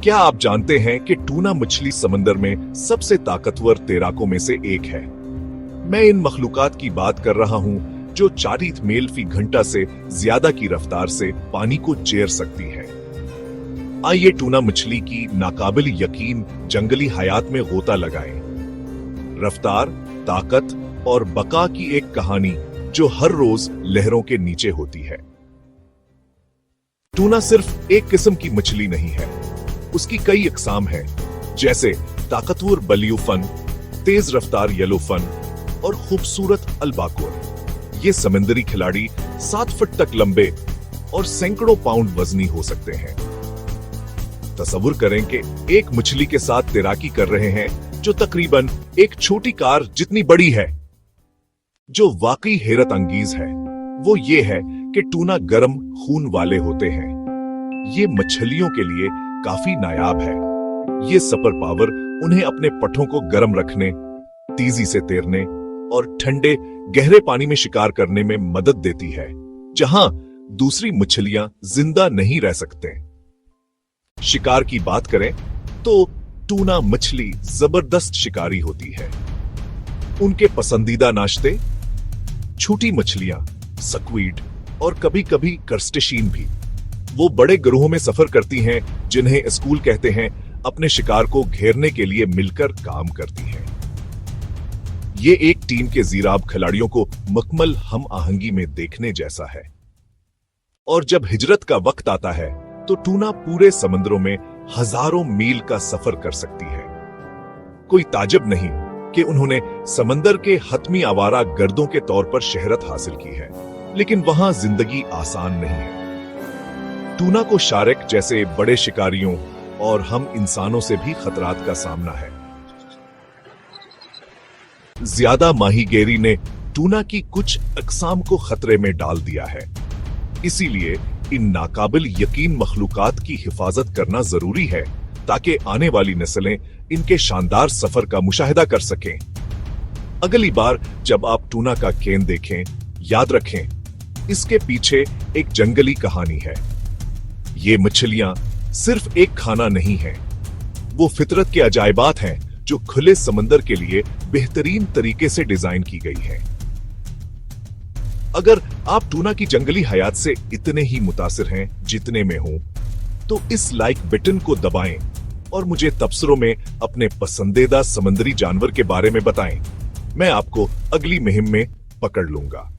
क्या आप जानते हैं कि टूना मछली समंदर में सबसे ताकतवर तैराकों में से एक है? मैं इन मखलूकात की बात कर रहा हूं जो 40 मील फी घंटा से ज्यादा की रफ्तार से पानी को चीर सकती है। आइए टूना मछली की नाकाबिल यकीन जंगली हयात में गोता लगाएं। रफ्तार, ताकत और बका की एक कहानी जो हर रोज लहरों के नीचे होती है। टूना सिर्फ एक किस्म की मछली नहीं है, उसकी कई अकसाम हैं, जैसे ताकतवर बलियोफन, तेज रफ्तार येलोफन और खूबसूरत अल्बाकोर। ये समुद्री खिलाड़ी 7 फुट तक लंबे और सैकड़ों पाउंड वजनी हो सकते हैं। तसव्वुर करें कि एक मछली के साथ तैराकी कर रहे हैं जो तकरीबन एक छोटी कार जितनी बड़ी है। जो वाकई हैरत अंगेज है वो ये है कि टूना गर्म खून वाले होते हैं। ये मछलियों के लिए काफी नायाब है। ये सुपर पावर उन्हें अपने पठों को गर्म रखने, तेजी से तैरने और ठंडे गहरे पानी में शिकार करने में मदद देती है, जहां दूसरी मछलियां जिंदा नहीं रह सकते। शिकार की बात करें तो टूना मछली जबरदस्त शिकारी होती है। उनके पसंदीदा नाश्ते छोटी मछलियां, स्क्विड और कभी कभी क्रस्टेशियन भी। वो बड़े ग्रोहों में सफर करती हैं जिन्हें स्कूल कहते हैं, अपने शिकार को घेरने के लिए मिलकर काम करती हैं। ये एक टीम के जीराब खिलाड़ियों को मुकम्मल हम आहंगी में देखने जैसा है। और जब हिजरत का वक्त आता है तो टूना पूरे समुद्रों में हजारों मील का सफर कर सकती है। कोई ताज्जुब नहीं कि उन्होंने समंदर के हतमी आवारा गर्दों के तौर पर शहरत हासिल की है, लेकिन वहां जिंदगी आसान नहीं है। टूना को शार्क जैसे बड़े शिकारियों और हम इंसानों से भी खतरात का सामना है। ज्यादा माहीगीरी ने टूना की कुछ अकसाम को खतरे में डाल दिया है। इसीलिए इन नाकाबिल यकीन मखलूकात की हिफाजत करना जरूरी है ताकि आने वाली नस्लें इनके शानदार सफर का मुशाहिदा कर सकें। अगली बार जब आप टूना का केन देखें, याद रखें इसके पीछे एक जंगली कहानी है। ये मछलियां सिर्फ एक खाना नहीं है, वो फितरत के अजायबात हैं जो खुले समंदर के लिए बेहतरीन तरीके से डिजाइन की गई है। अगर आप टूना की जंगली हयात से इतने ही मुतासिर हैं जितने में हूं, तो इस लाइक बटन को दबाएं और मुझे तबसरों में अपने पसंदीदा समंदरी जानवर के बारे में बताएं। मैं आपको अगली मुहिम में पकड़ लूंगा।